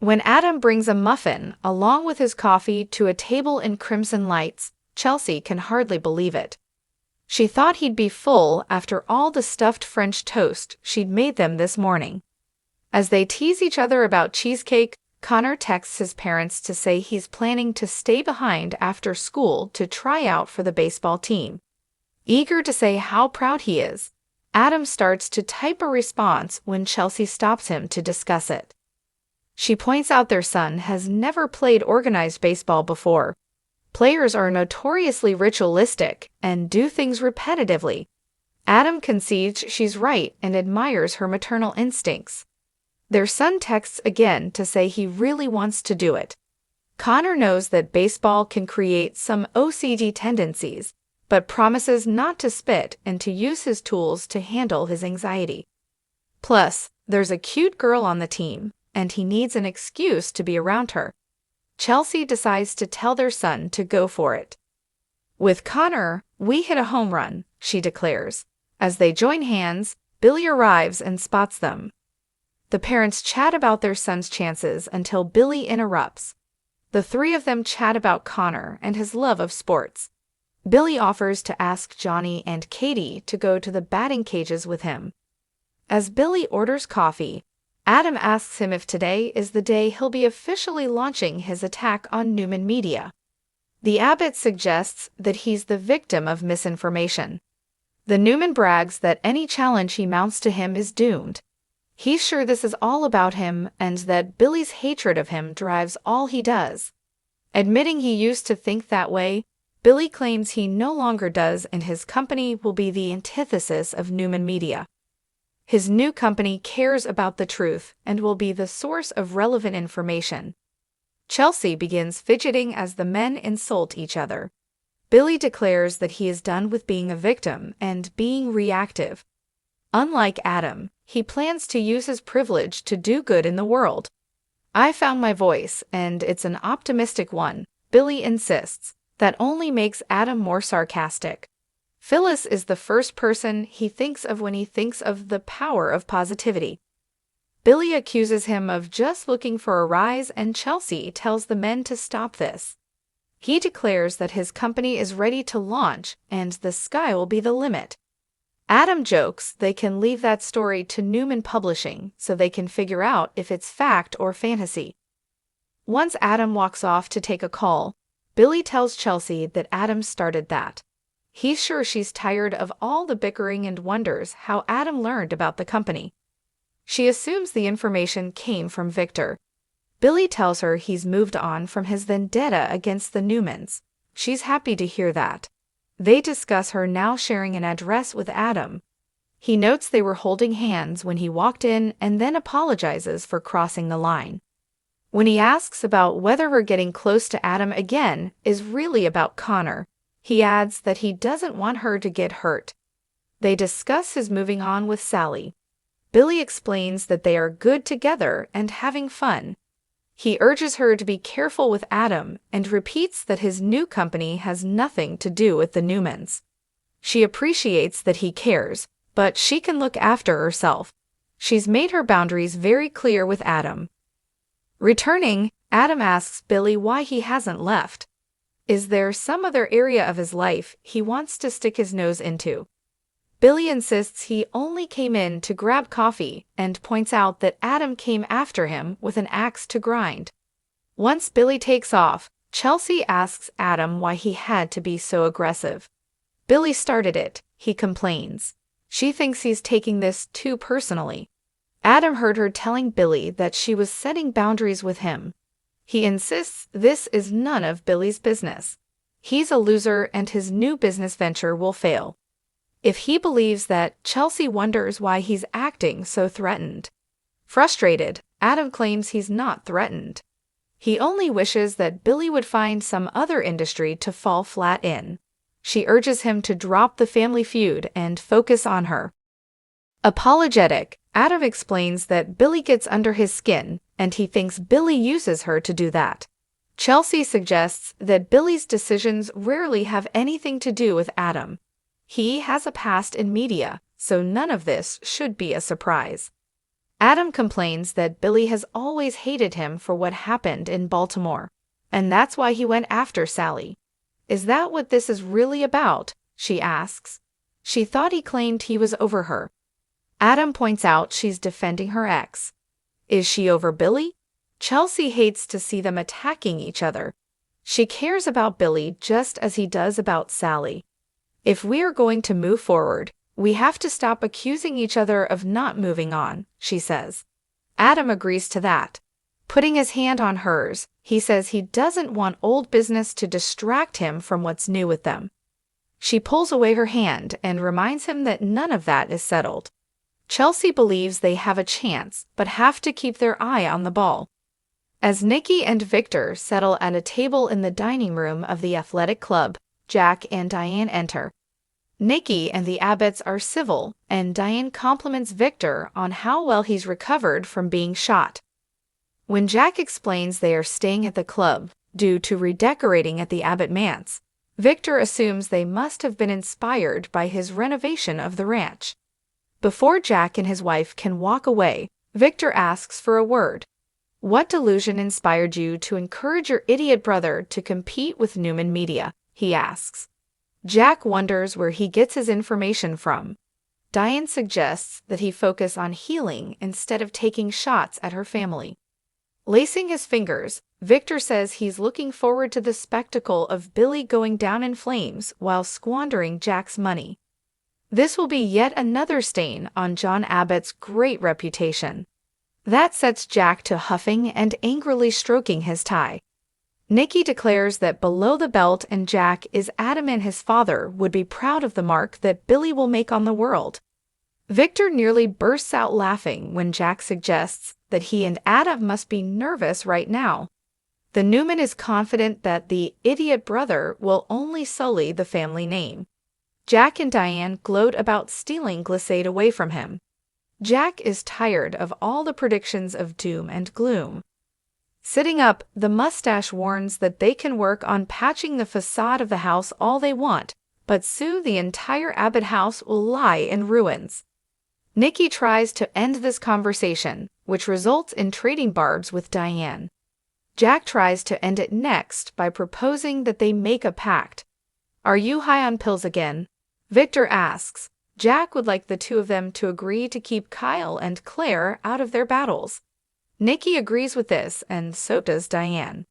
When Adam brings a muffin along with his coffee to a table in crimson lights, Chelsea can hardly believe it. She thought he'd be full after all the stuffed French toast she'd made them this morning. As they tease each other about cheesecake, Connor texts his parents to say he's planning to stay behind after school to try out for the baseball team. Eager to say how proud he is, Adam starts to type a response when Chelsea stops him to discuss it. She points out their son has never played organized baseball before. Players are notoriously ritualistic and do things repetitively. Adam concedes she's right and admires her maternal instincts. Their son texts again to say he really wants to do it. Connor knows that baseball can create some OCD tendencies, but promises not to spit and to use his tools to handle his anxiety. Plus, there's a cute girl on the team, and he needs an excuse to be around her. Chelsea decides to tell their son to go for it. "With Connor, we hit a home run," she declares. As they join hands, Billy arrives and spots them. The parents chat about their son's chances until Billy interrupts. The three of them chat about Connor and his love of sports. Billy offers to ask Johnny and Katie to go to the batting cages with him. As Billy orders coffee, Adam asks him if today is the day he'll be officially launching his attack on Newman Media. The abbot suggests that he's the victim of misinformation. The Newman brags that any challenge he mounts to him is doomed. He's sure this is all about him and that Billy's hatred of him drives all he does. Admitting he used to think that way, Billy claims he no longer does and his company will be the antithesis of Newman Media. His new company cares about the truth and will be the source of relevant information. Chelsea begins fidgeting as the men insult each other. Billy declares that he is done with being a victim and being reactive. Unlike Adam, he plans to use his privilege to do good in the world. "I found my voice, and it's an optimistic one," Billy insists. That only makes Adam more sarcastic. Phyllis is the first person he thinks of when he thinks of the power of positivity. Billy accuses him of just looking for a rise, and Chelsea tells the men to stop this. He declares that his company is ready to launch and the sky will be the limit. Adam jokes they can leave that story to Newman Publishing so they can figure out if it's fact or fantasy. Once Adam walks off to take a call, Billy tells Chelsea that Adam started that. He's sure she's tired of all the bickering and wonders how Adam learned about the company. She assumes the information came from Victor. Billy tells her he's moved on from his vendetta against the Newmans. She's happy to hear that. They discuss her now sharing an address with Adam. He notes they were holding hands when he walked in and then apologizes for crossing the line. When he asks about whether her getting close to Adam again is really about Connor, he adds that he doesn't want her to get hurt. They discuss his moving on with Sally. Billy explains that they are good together and having fun. He urges her to be careful with Adam and repeats that his new company has nothing to do with the Newmans. She appreciates that he cares, but she can look after herself. She's made her boundaries very clear with Adam. Returning, Adam asks Billy why he hasn't left. Is there some other area of his life he wants to stick his nose into? Billy insists he only came in to grab coffee and points out that Adam came after him with an axe to grind. Once Billy takes off, Chelsea asks Adam why he had to be so aggressive. "Billy started it," he complains. She thinks he's taking this too personally. Adam heard her telling Billy that she was setting boundaries with him. He insists this is none of Billy's business. He's a loser and his new business venture will fail. If he believes that, Chelsea wonders why he's acting so threatened. Frustrated, Adam claims he's not threatened. He only wishes that Billy would find some other industry to fall flat in. She urges him to drop the family feud and focus on her. Apologetic, Adam explains that Billy gets under his skin, and he thinks Billy uses her to do that. Chelsea suggests that Billy's decisions rarely have anything to do with Adam. He has a past in media, so none of this should be a surprise. Adam complains that Billy has always hated him for what happened in Baltimore, and that's why he went after Sally. Is that what this is really about? She asks. She thought he claimed he was over her. Adam points out she's defending her ex. Is she over Billy? Chelsea hates to see them attacking each other. She cares about Billy just as he does about Sally. If we are going to move forward, we have to stop accusing each other of not moving on, she says. Adam agrees to that. Putting his hand on hers, he says he doesn't want old business to distract him from what's new with them. She pulls away her hand and reminds him that none of that is settled. Chelsea believes they have a chance, but have to keep their eye on the ball. As Nikki and Victor settle at a table in the dining room of the athletic club, Jack and Diane enter. Nikki and the Abbotts are civil, and Diane compliments Victor on how well he's recovered from being shot. When Jack explains they are staying at the club due to redecorating at the Abbott manse, Victor assumes they must have been inspired by his renovation of the ranch. Before Jack and his wife can walk away, Victor asks for a word. What delusion inspired you to encourage your idiot brother to compete with Newman Media? He asks. Jack wonders where he gets his information from. Diane suggests that he focus on healing instead of taking shots at her family. Lacing his fingers, Victor says he's looking forward to the spectacle of Billy going down in flames while squandering Jack's money. This will be yet another stain on John Abbott's great reputation. That sets Jack to huffing and angrily stroking his tie. Nikki declares that below the belt and Jack is Adam and his father would be proud of the mark that Billy will make on the world. Victor nearly bursts out laughing when Jack suggests that he and Adam must be nervous right now. The Newman is confident that the idiot brother will only sully the family name. Jack and Diane gloat about stealing Glissade away from him. Jack is tired of all the predictions of doom and gloom. Sitting up, the mustache warns that they can work on patching the facade of the house all they want, but soon the entire Abbott house will lie in ruins. Nikki tries to end this conversation, which results in trading barbs with Diane. Jack tries to end it next by proposing that they make a pact. Are you high on pills again? Victor asks. Jack would like the two of them to agree to keep Kyle and Claire out of their battles. Nikki agrees with this, and so does Diane.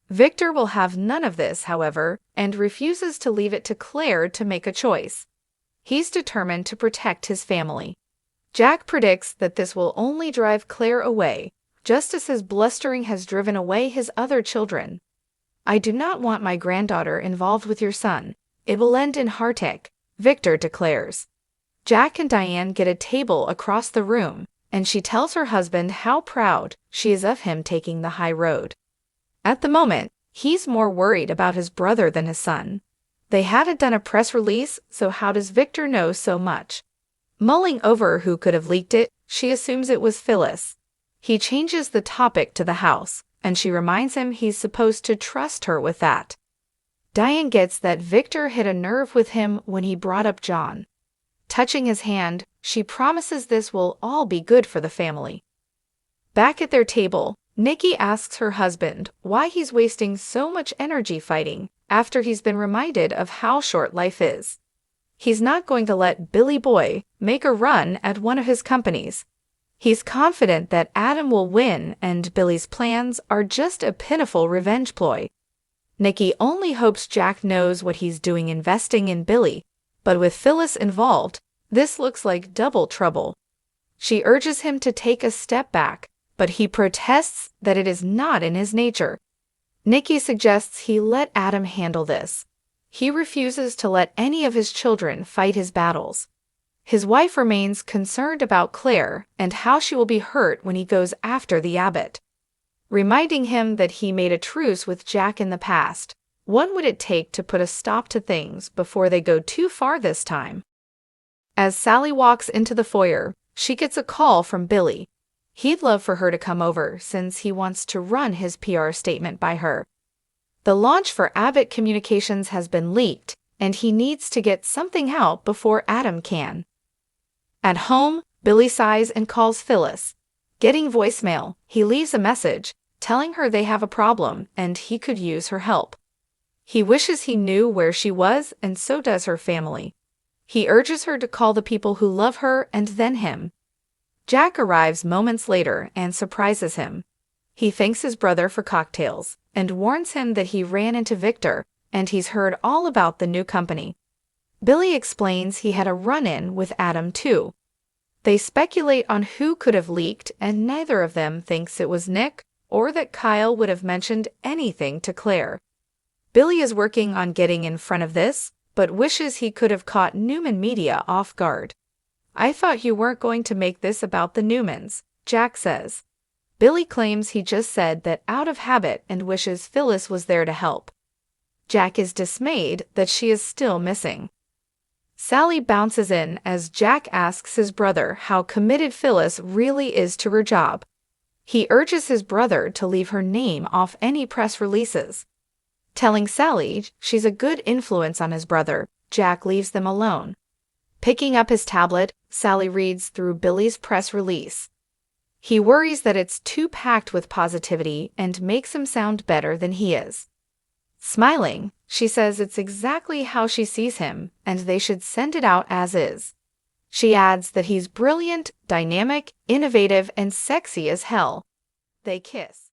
Victor will have none of this, however, and refuses to leave it to Claire to make a choice. He's determined to protect his family. Jack predicts that this will only drive Claire away, just as his blustering has driven away his other children. I do not want my granddaughter involved with your son. It will end in heartache, Victor declares. Jack and Diane get a table across the room, and she tells her husband how proud she is of him taking the high road. At the moment, he's more worried about his brother than his son. They haven't done a press release, so how does Victor know so much? Mulling over who could have leaked it, she assumes it was Phyllis. He changes the topic to the house, and she reminds him he's supposed to trust her with that. Diane gets that Victor hit a nerve with him when he brought up John. Touching his hand, she promises this will all be good for the family. Back at their table, Nikki asks her husband why he's wasting so much energy fighting after he's been reminded of how short life is. He's not going to let Billy Boy make a run at one of his companies. He's confident that Adam will win and Billy's plans are just a pitiful revenge ploy. Nikki only hopes Jack knows what he's doing investing in Billy, but with Phyllis involved, this looks like double trouble. She urges him to take a step back, but he protests that it is not in his nature. Nikki suggests he let Adam handle this. He refuses to let any of his children fight his battles. His wife remains concerned about Claire and how she will be hurt when he goes after the Abbott. Reminding him that he made a truce with Jack in the past, what would it take to put a stop to things before they go too far this time? As Sally walks into the foyer, she gets a call from Billy. He'd love for her to come over since he wants to run his PR statement by her. The launch for Abbott Communications has been leaked, and he needs to get something out before Adam can. At home, Billy sighs and calls Phyllis. Getting voicemail, he leaves a message, telling her they have a problem and he could use her help. He wishes he knew where she was, and so does her family. He urges her to call the people who love her and then him. Jack arrives moments later and surprises him. He thanks his brother for cocktails and warns him that he ran into Victor and he's heard all about the new company. Billy explains he had a run-in with Adam too. They speculate on who could have leaked, and neither of them thinks it was Nick or that Kyle would have mentioned anything to Claire. Billy is working on getting in front of this, but wishes he could have caught Newman Media off guard. "I thought you weren't going to make this about the Newmans," Jack says. Billy claims he just said that out of habit and wishes Phyllis was there to help. Jack is dismayed that she is still missing. Sally bounces in as Jack asks his brother how committed Phyllis really is to her job. He urges his brother to leave her name off any press releases. Telling Sally she's a good influence on his brother, Jack leaves them alone. Picking up his tablet, Sally reads through Billy's press release. He worries that it's too packed with positivity and makes him sound better than he is. Smiling, she says it's exactly how she sees him and they should send it out as is. She adds that he's brilliant, dynamic, innovative, and sexy as hell. They kiss.